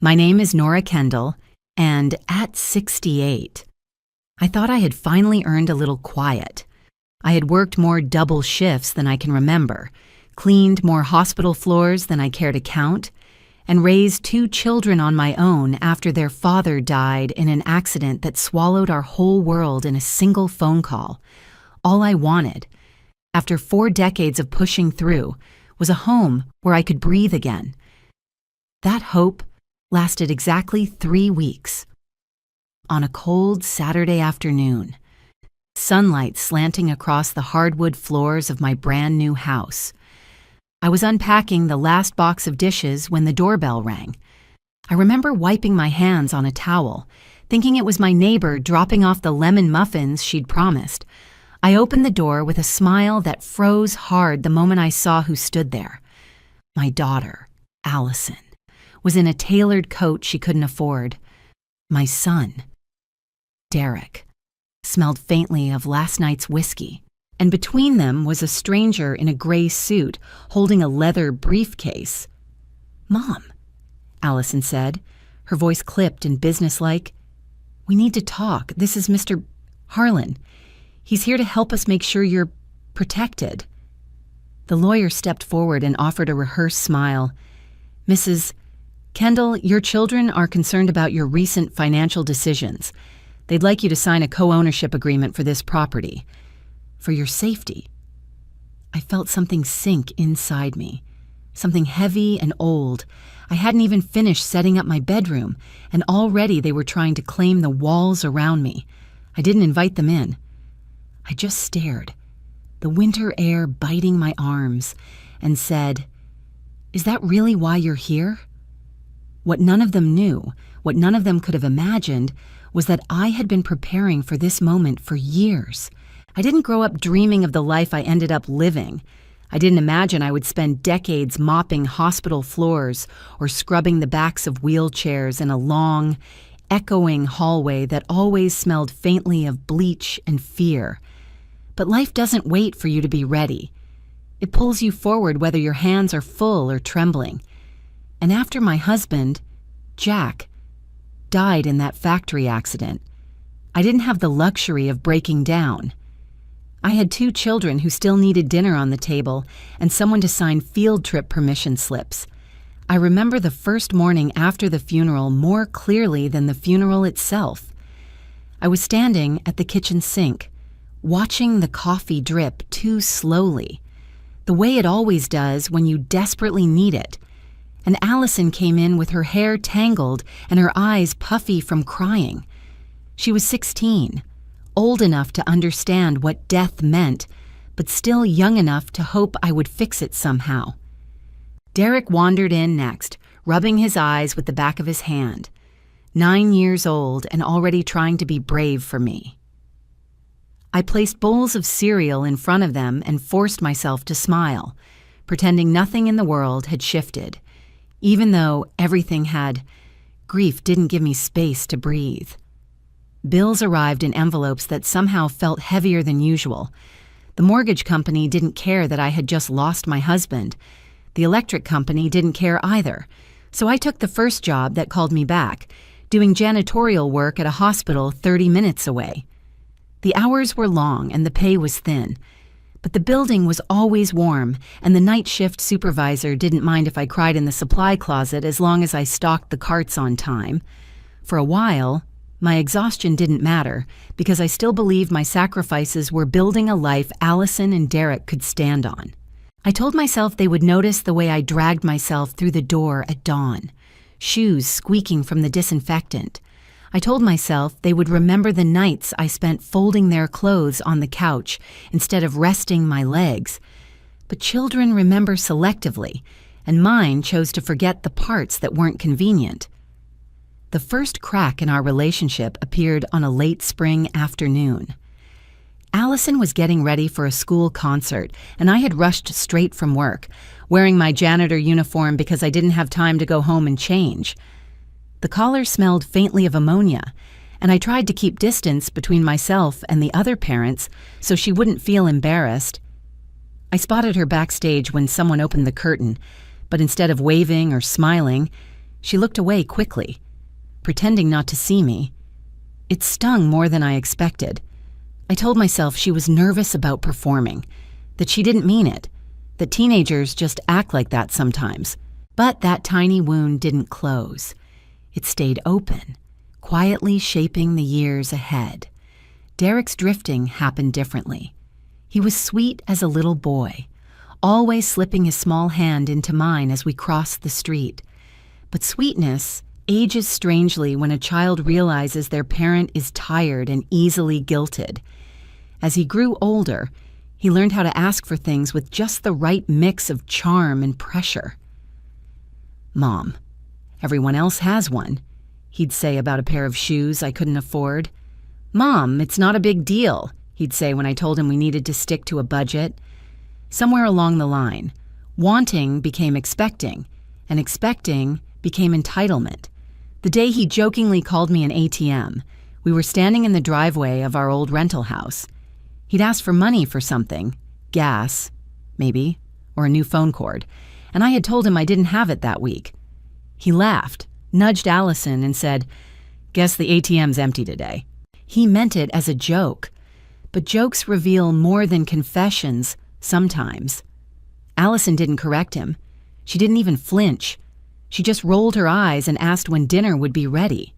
My name is Nora Kendall, and at 68, I thought I had finally earned a little quiet. I had worked more double shifts than I can remember, cleaned more hospital floors than I care to count, and raised 2 children on my own after their father died in an accident that swallowed our whole world in a single phone call. All I wanted, after 4 decades of pushing through, was a home where I could breathe again. That hope lasted exactly 3 weeks. On a cold Saturday afternoon, sunlight slanting across the hardwood floors of my brand new house, I was unpacking the last box of dishes when the doorbell rang. I remember wiping my hands on a towel, thinking it was my neighbor dropping off the lemon muffins she'd promised. I opened the door with a smile that froze hard the moment I saw who stood there. My daughter, Allison, was in a tailored coat she couldn't afford. My son, Derek, smelled faintly of last night's whiskey, and between them was a stranger in a gray suit holding a leather briefcase. "Mom," Allison said, her voice clipped and businesslike. "We need to talk. This is Mr. Harlan. He's here to help us make sure you're protected." The lawyer stepped forward and offered a rehearsed smile. "Mrs. Kendall, your children are concerned about your recent financial decisions. They'd like you to sign a co-ownership agreement for this property. For your safety." I felt something sink inside me, something heavy and old. I hadn't even finished setting up my bedroom, and already they were trying to claim the walls around me. I didn't invite them in. I just stared, the winter air biting my arms, and said, "Is that really why you're here?" What none of them knew, what none of them could have imagined, was that I had been preparing for this moment for years. I didn't grow up dreaming of the life I ended up living. I didn't imagine I would spend decades mopping hospital floors or scrubbing the backs of wheelchairs in a long, echoing hallway that always smelled faintly of bleach and fear. But life doesn't wait for you to be ready. It pulls you forward whether your hands are full or trembling. And after my husband, Jack, died in that factory accident, I didn't have the luxury of breaking down. I had 2 children who still needed dinner on the table and someone to sign field trip permission slips. I remember the first morning after the funeral more clearly than the funeral itself. I was standing at the kitchen sink, watching the coffee drip too slowly, the way it always does when you desperately need it. And Allison came in with her hair tangled and her eyes puffy from crying. She was 16, old enough to understand what death meant, but still young enough to hope I would fix it somehow. Derek wandered in next, rubbing his eyes with the back of his hand, 9 years old and already trying to be brave for me. I placed bowls of cereal in front of them and forced myself to smile, pretending nothing in the world had shifted. Even though everything had, grief didn't give me space to breathe. Bills arrived in envelopes that somehow felt heavier than usual. The mortgage company didn't care that I had just lost my husband. The electric company didn't care either. So I took the first job that called me back, doing janitorial work at a hospital 30 minutes away. The hours were long and the pay was thin. But the building was always warm, and the night shift supervisor didn't mind if I cried in the supply closet as long as I stocked the carts on time. For a while, my exhaustion didn't matter, because I still believed my sacrifices were building a life Allison and Derek could stand on. I told myself they would notice the way I dragged myself through the door at dawn, shoes squeaking from the disinfectant. I told myself they would remember the nights I spent folding their clothes on the couch instead of resting my legs. But children remember selectively, and mine chose to forget the parts that weren't convenient. The first crack in our relationship appeared on a late spring afternoon. Allison was getting ready for a school concert, and I had rushed straight from work, wearing my janitor uniform because I didn't have time to go home and change. The collar smelled faintly of ammonia, and I tried to keep distance between myself and the other parents so she wouldn't feel embarrassed. I spotted her backstage when someone opened the curtain, but instead of waving or smiling, She looked away quickly, pretending not to see me. It stung more than I expected. I told myself she was nervous about performing, that she didn't mean it, that teenagers just act like that sometimes. But that tiny wound didn't close. It stayed open, quietly shaping the years ahead. Derek's drifting happened differently. He was sweet as a little boy, always slipping his small hand into mine as we crossed the street. But sweetness ages strangely when a child realizes their parent is tired and easily guilted. As he grew older, he learned how to ask for things with just the right mix of charm and pressure. "Mom, everyone else has one," he'd say about a pair of shoes I couldn't afford. "Mom, it's not a big deal," he'd say when I told him we needed to stick to a budget. Somewhere along the line, wanting became expecting, and expecting became entitlement. The day he jokingly called me an ATM, we were standing in the driveway of our old rental house. He'd asked for money for something, gas, maybe, or a new phone cord, and I had told him I didn't have it that week. He laughed, nudged Allison, and said, "Guess the ATM's empty today." He meant it as a joke, but jokes reveal more than confessions sometimes. Allison didn't correct him. She didn't even flinch. She just rolled her eyes and asked when dinner would be ready.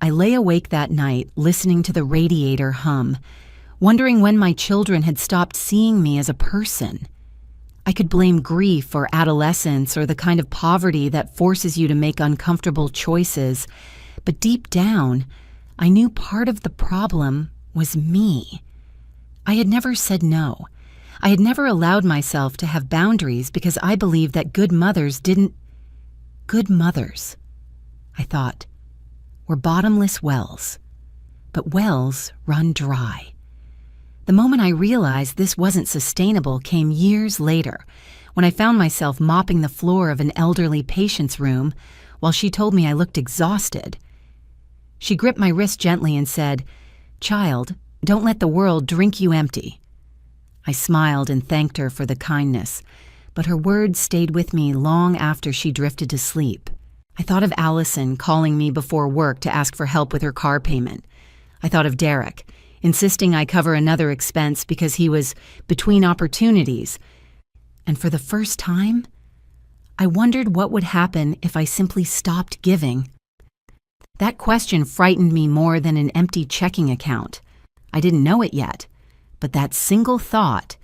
I lay awake that night listening to the radiator hum, wondering when my children had stopped seeing me as a person. I could blame grief or adolescence or the kind of poverty that forces you to make uncomfortable choices, but deep down, I knew part of the problem was me. I had never said no. I had never allowed myself to have boundaries because I believed that good mothers, I thought, were bottomless wells. But wells run dry. The moment I realized this wasn't sustainable came years later, when I found myself mopping the floor of an elderly patient's room while she told me I looked exhausted. She gripped my wrist gently and said, "Child, don't let the world drink you empty." I smiled and thanked her for the kindness, but her words stayed with me long after she drifted to sleep. I thought of Allison calling me before work to ask for help with her car payment. I thought of Derek, insisting I cover another expense because he was between opportunities. And for the first time, I wondered what would happen if I simply stopped giving. That question frightened me more than an empty checking account. I didn't know it yet, but that single thought,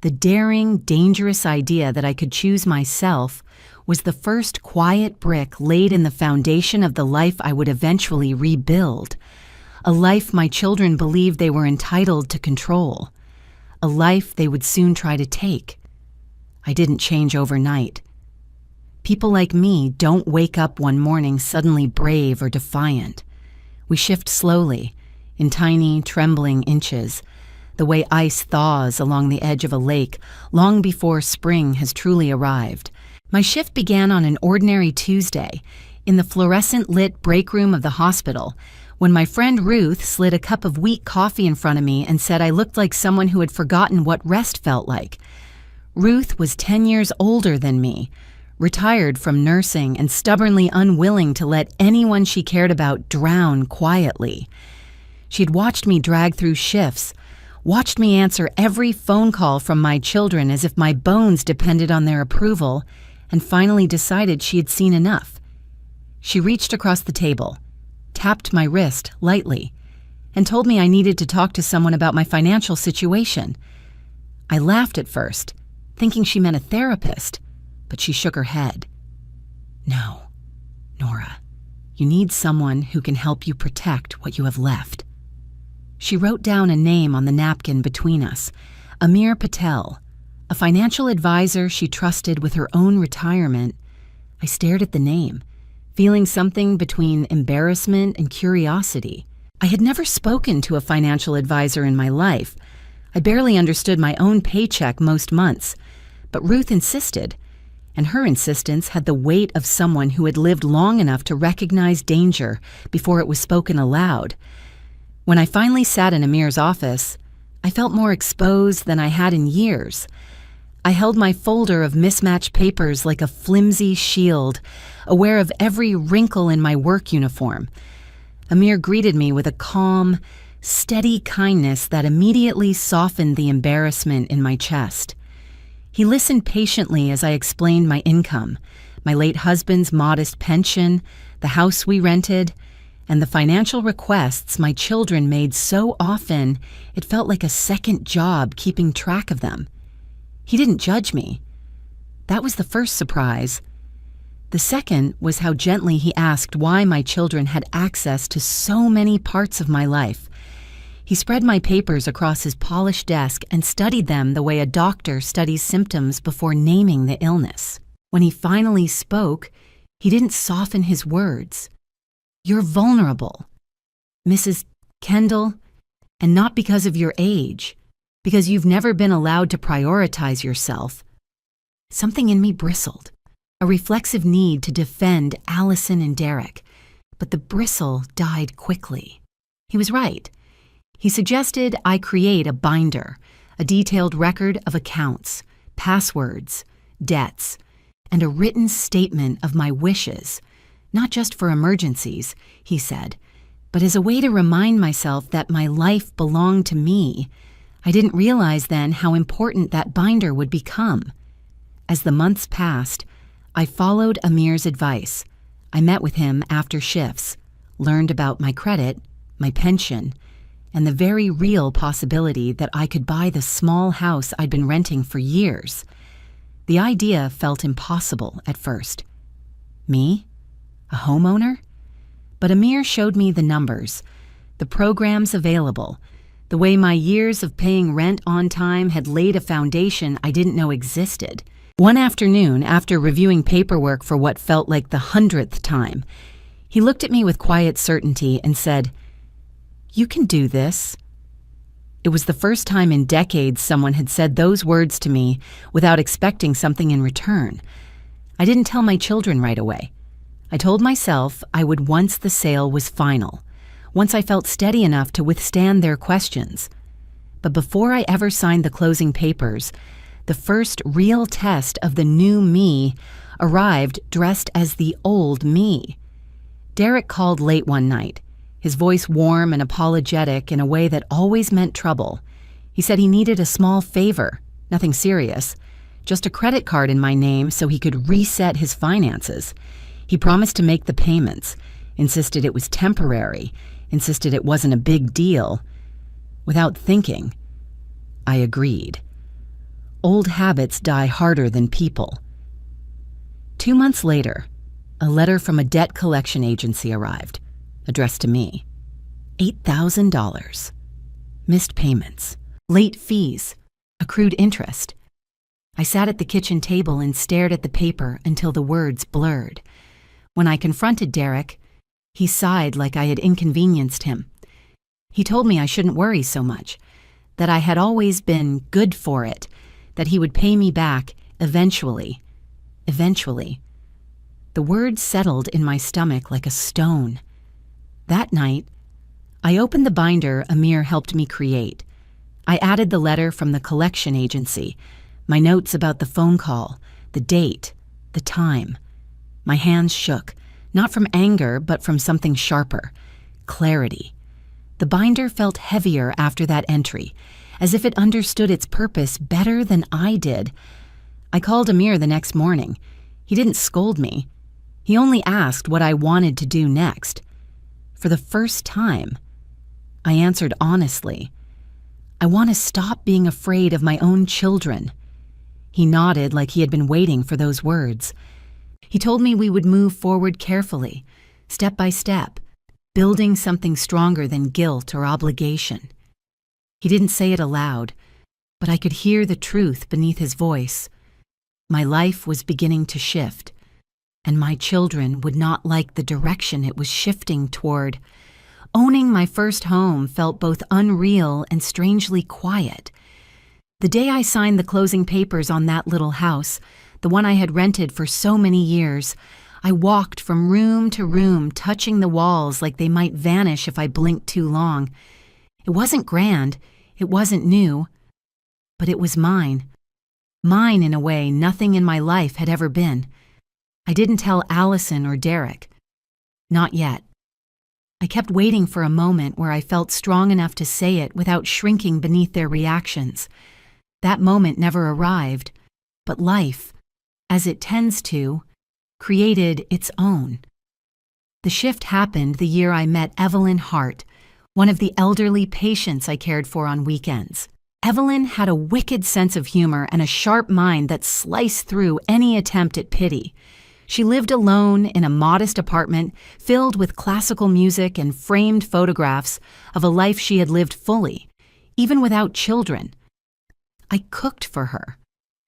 the daring, dangerous idea that I could choose myself, was the first quiet brick laid in the foundation of the life I would eventually rebuild. A life my children believed they were entitled to control. A life they would soon try to take. I didn't change overnight. People like me don't wake up one morning suddenly brave or defiant. We shift slowly, in tiny, trembling inches, the way ice thaws along the edge of a lake long before spring has truly arrived. My shift began on an ordinary Tuesday, in the fluorescent-lit break room of the hospital, when my friend Ruth slid a cup of weak coffee in front of me and said I looked like someone who had forgotten what rest felt like. Ruth was 10 years older than me, retired from nursing and stubbornly unwilling to let anyone she cared about drown quietly. She'd watched me drag through shifts, watched me answer every phone call from my children as if my bones depended on their approval, and finally decided she had seen enough. She reached across the table, tapped my wrist lightly, and told me I needed to talk to someone about my financial situation. I laughed at first, thinking she meant a therapist, but she shook her head. "No, Nora, you need someone who can help you protect what you have left." She wrote down a name on the napkin between us, Amir Patel, a financial advisor she trusted with her own retirement. I stared at the name, feeling something between embarrassment and curiosity. I had never spoken to a financial advisor in my life. I barely understood my own paycheck most months, but Ruth insisted, and her insistence had the weight of someone who had lived long enough to recognize danger before it was spoken aloud. When I finally sat in Amir's office, I felt more exposed than I had in years. I held my folder of mismatched papers like a flimsy shield, aware of every wrinkle in my work uniform. Amir greeted me with a calm, steady kindness that immediately softened the embarrassment in my chest. He listened patiently as I explained my income, my late husband's modest pension, the house we rented, and the financial requests my children made so often it felt like a second job keeping track of them. He didn't judge me. That was the first surprise. The second was how gently he asked why my children had access to so many parts of my life. He spread my papers across his polished desk and studied them the way a doctor studies symptoms before naming the illness. When he finally spoke, he didn't soften his words. "You're vulnerable, Mrs. Kendall, and not because of your age, because you've never been allowed to prioritize yourself." Something in me bristled, a reflexive need to defend Allison and Derek, but the bristle died quickly. He was right. He suggested I create a binder, a detailed record of accounts, passwords, debts, and a written statement of my wishes, not just for emergencies, he said, but as a way to remind myself that my life belonged to me. I didn't realize then how important that binder would become. As the months passed, I followed Amir's advice. I met with him after shifts, learned about my credit, my pension, and the very real possibility that I could buy the small house I'd been renting for years. The idea felt impossible at first. Me? A homeowner? But Amir showed me the numbers, the programs available, the way my years of paying rent on time had laid a foundation I didn't know existed. One afternoon, after reviewing paperwork for what felt like the 100th time, he looked at me with quiet certainty and said, "You can do this." It was the first time in decades someone had said those words to me without expecting something in return. I didn't tell my children right away. I told myself I would once the sale was final, once I felt steady enough to withstand their questions. But before I ever signed the closing papers, the first real test of the new me arrived dressed as the old me. Derek called late one night, his voice warm and apologetic in a way that always meant trouble. He said he needed a small favor, nothing serious, just a credit card in my name so he could reset his finances. He promised to make the payments, insisted it was temporary, insisted it wasn't a big deal. Without thinking, I agreed. Old habits die harder than people. 2 months later, a letter from a debt collection agency arrived, addressed to me. $8,000. Missed payments, late fees, accrued interest. I sat at the kitchen table and stared at the paper until the words blurred. When I confronted Derek, he sighed like I had inconvenienced him. He told me I shouldn't worry so much, that I had always been good for it, that he would pay me back eventually. Eventually. The words settled in my stomach like a stone. That night, I opened the binder Amir helped me create. I added the letter from the collection agency, my notes about the phone call, the date, the time. My hands shook, not from anger, but from something sharper, clarity. The binder felt heavier after that entry, as if it understood its purpose better than I did. I called Amir the next morning. He didn't scold me. He only asked what I wanted to do next. For the first time, I answered honestly. I want to stop being afraid of my own children. He nodded like he had been waiting for those words. He told me we would move forward carefully, step by step, building something stronger than guilt or obligation. He didn't say it aloud, but I could hear the truth beneath his voice. My life was beginning to shift, and my children would not like the direction it was shifting toward. Owning my first home felt both unreal and strangely quiet. The day I signed the closing papers on that little house, the one I had rented for so many years, I walked from room to room, touching the walls like they might vanish if I blinked too long. It wasn't grand, it wasn't new, but it was mine. Mine in a way nothing in my life had ever been. I didn't tell Allison or Derek. Not yet. I kept waiting for a moment where I felt strong enough to say it without shrinking beneath their reactions. That moment never arrived, but life, as it tends to, created its own. The shift happened the year I met Evelyn Hart, one of the elderly patients I cared for on weekends. Evelyn had a wicked sense of humor and a sharp mind that sliced through any attempt at pity. She lived alone in a modest apartment filled with classical music and framed photographs of a life she had lived fully, even without children. I cooked for her,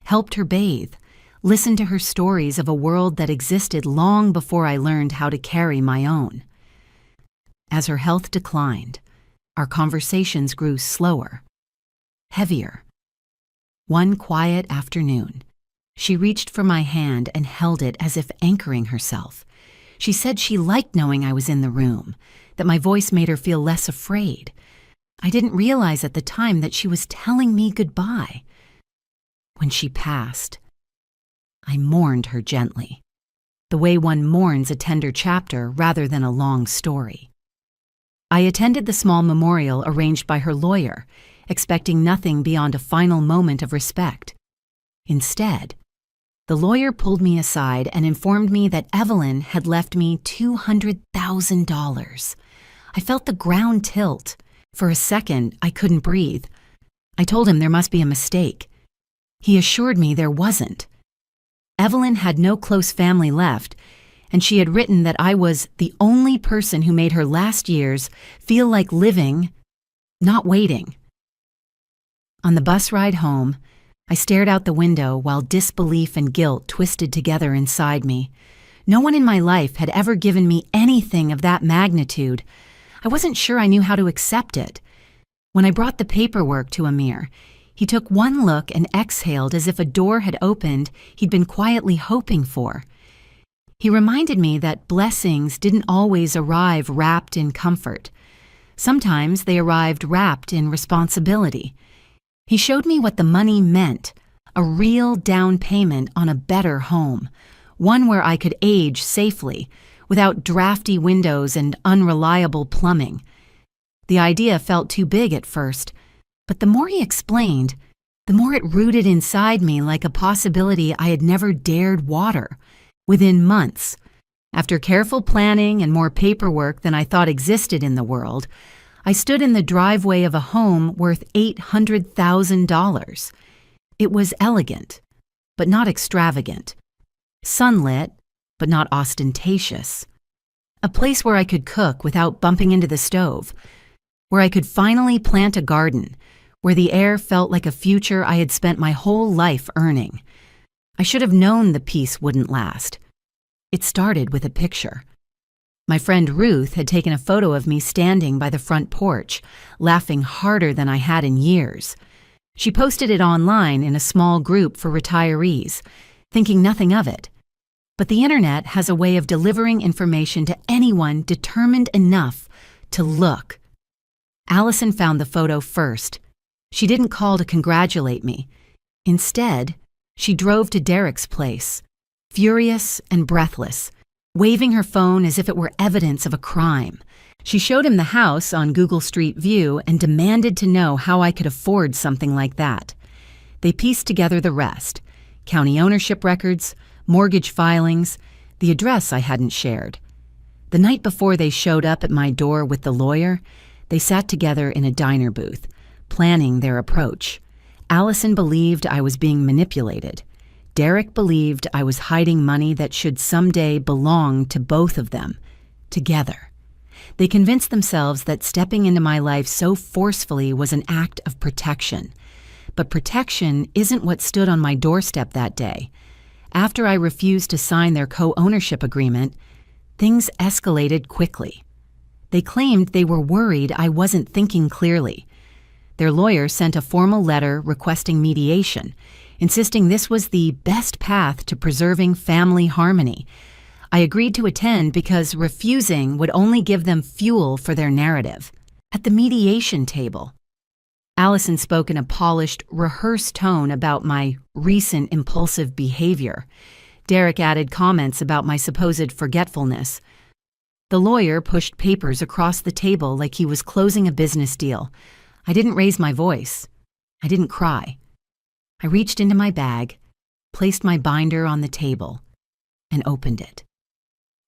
helped her bathe, listened to her stories of a world that existed long before I learned how to carry my own. As her health declined, our conversations grew slower, heavier. One quiet afternoon, she reached for my hand and held it as if anchoring herself. She said she liked knowing I was in the room, that my voice made her feel less afraid. I didn't realize at the time that she was telling me goodbye. When she passed, I mourned her gently, the way one mourns a tender chapter rather than a long story. I attended the small memorial arranged by her lawyer, expecting nothing beyond a final moment of respect. Instead, the lawyer pulled me aside and informed me that Evelyn had left me $200,000. I felt the ground tilt. For a second, I couldn't breathe. I told him there must be a mistake. He assured me there wasn't. Evelyn had no close family left, and she had written that I was the only person who made her last years feel like living, not waiting. On the bus ride home, I stared out the window while disbelief and guilt twisted together inside me. No one in my life had ever given me anything of that magnitude. I wasn't sure I knew how to accept it. When I brought the paperwork to Amir, he took one look and exhaled as if a door had opened he'd been quietly hoping for. He reminded me that blessings didn't always arrive wrapped in comfort. Sometimes they arrived wrapped in responsibility. He showed me what the money meant, a real down payment on a better home, one where I could age safely, without drafty windows and unreliable plumbing. The idea felt too big at first, but the more he explained, the more it rooted inside me like a possibility I had never dared water. Within months, after careful planning and more paperwork than I thought existed in the world, I stood in the driveway of a home worth $800,000. It was elegant, but not extravagant. Sunlit, but not ostentatious. A place where I could cook without bumping into the stove, where I could finally plant a garden, where the air felt like a future I had spent my whole life earning. I should have known the peace wouldn't last. It started with a picture. My friend Ruth had taken a photo of me standing by the front porch, laughing harder than I had in years. She posted it online in a small group for retirees, thinking nothing of it. But the internet has a way of delivering information to anyone determined enough to look. Allison found the photo first. She didn't call to congratulate me. Instead, she drove to Derek's place, furious and breathless, waving her phone as if it were evidence of a crime. She showed him the house on Google Street View and demanded to know how I could afford something like that. They pieced together the rest: county ownership records, mortgage filings, the address I hadn't shared. The night before they showed up at my door with the lawyer, they sat together in a diner booth, planning their approach. Allison believed I was being manipulated. Derek believed I was hiding money that should someday belong to both of them, together. They convinced themselves that stepping into my life so forcefully was an act of protection. But protection isn't what stood on my doorstep that day. After I refused to sign their co-ownership agreement, things escalated quickly. They claimed they were worried I wasn't thinking clearly. Their lawyer sent a formal letter requesting mediation, insisting this was the best path to preserving family harmony. I agreed to attend because refusing would only give them fuel for their narrative. At the mediation table, Allison spoke in a polished, rehearsed tone about my recent impulsive behavior. Derek added comments about my supposed forgetfulness. The lawyer pushed papers across the table like he was closing a business deal. I didn't raise my voice. I didn't cry. I reached into my bag, placed my binder on the table, and opened it.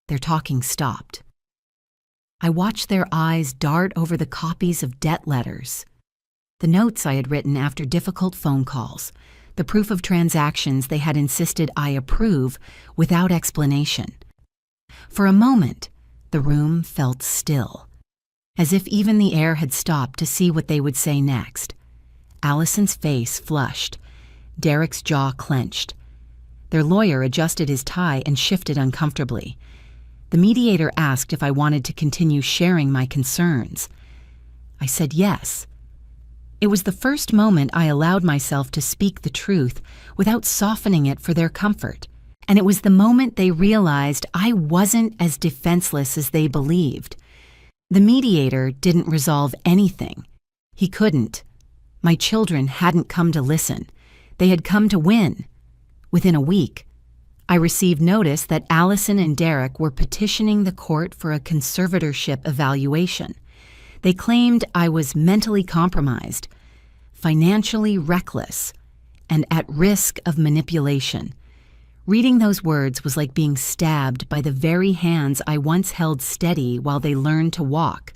Their talking stopped. I watched their eyes dart over the copies of debt letters, the notes I had written after difficult phone calls, the proof of transactions they had insisted I approve without explanation. For a moment, the room felt still, as if even the air had stopped to see what they would say next. Allison's face flushed. Derek's jaw clenched. Their lawyer adjusted his tie and shifted uncomfortably. The mediator asked if I wanted to continue sharing my concerns. I said yes. It was the first moment I allowed myself to speak the truth without softening it for their comfort. And it was the moment they realized I wasn't as defenseless as they believed. The mediator didn't resolve anything. He couldn't. My children hadn't come to listen. They had come to win. Within a week, I received notice that Allison and Derek were petitioning the court for a conservatorship evaluation. They claimed I was mentally compromised, financially reckless, and at risk of manipulation. Reading those words was like being stabbed by the very hands I once held steady while they learned to walk.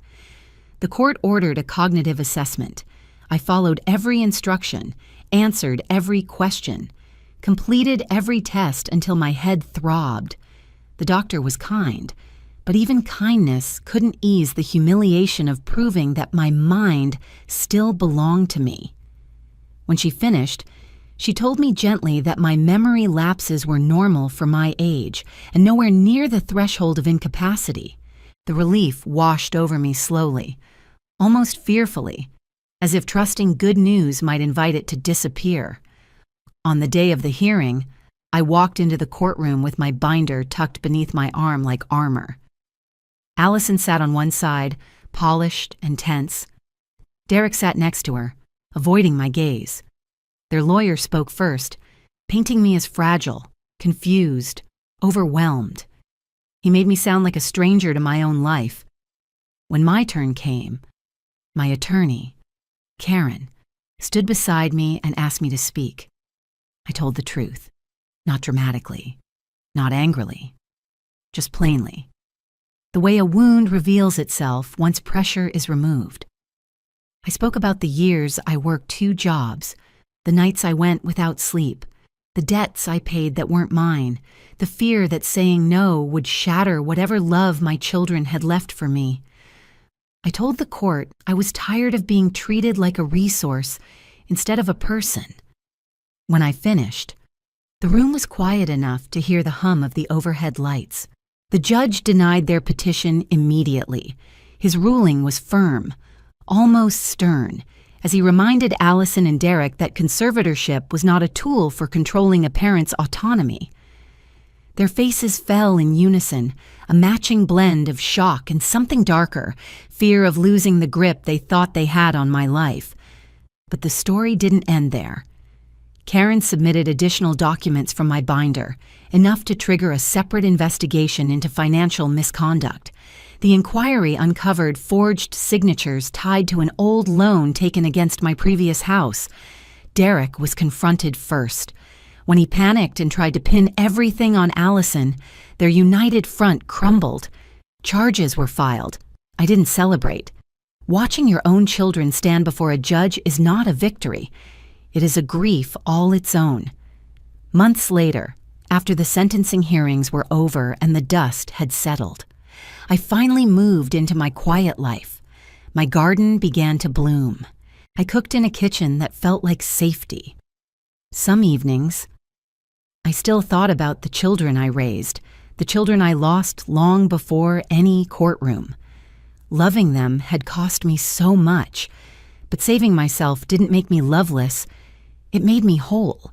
The court ordered a cognitive assessment. I followed every instruction, answered every question, completed every test until my head throbbed. The doctor was kind, but even kindness couldn't ease the humiliation of proving that my mind still belonged to me. When she finished, she told me gently that my memory lapses were normal for my age and nowhere near the threshold of incapacity. The relief washed over me slowly, almost fearfully, as if trusting good news might invite it to disappear. On the day of the hearing, I walked into the courtroom with my binder tucked beneath my arm like armor. Allison sat on one side, polished and tense. Derek sat next to her, avoiding my gaze. Their lawyer spoke first, painting me as fragile, confused, overwhelmed. He made me sound like a stranger to my own life. When my turn came, my attorney, Karen, stood beside me and asked me to speak. I told the truth, not dramatically, not angrily, just plainly. The way a wound reveals itself once pressure is removed. I spoke about the years I worked 2 jobs, the nights I went without sleep, the debts I paid that weren't mine, the fear that saying no would shatter whatever love my children had left for me. I told the court I was tired of being treated like a resource instead of a person. When I finished, the room was quiet enough to hear the hum of the overhead lights. The judge denied their petition immediately. His ruling was firm, almost stern, as he reminded Allison and Derek that conservatorship was not a tool for controlling a parent's autonomy. Their faces fell in unison, a matching blend of shock and something darker, fear of losing the grip they thought they had on my life. But the story didn't end there. Karen submitted additional documents from my binder, enough to trigger a separate investigation into financial misconduct. The inquiry uncovered forged signatures tied to an old loan taken against my previous house. Derek was confronted first. When he panicked and tried to pin everything on Allison, their united front crumbled. Charges were filed. I didn't celebrate. Watching your own children stand before a judge is not a victory. It is a grief all its own. Months later, after the sentencing hearings were over and the dust had settled, I finally moved into my quiet life. My garden began to bloom. I cooked in a kitchen that felt like safety. Some evenings, I still thought about the children I raised, the children I lost long before any courtroom. Loving them had cost me so much, but saving myself didn't make me loveless. It made me whole.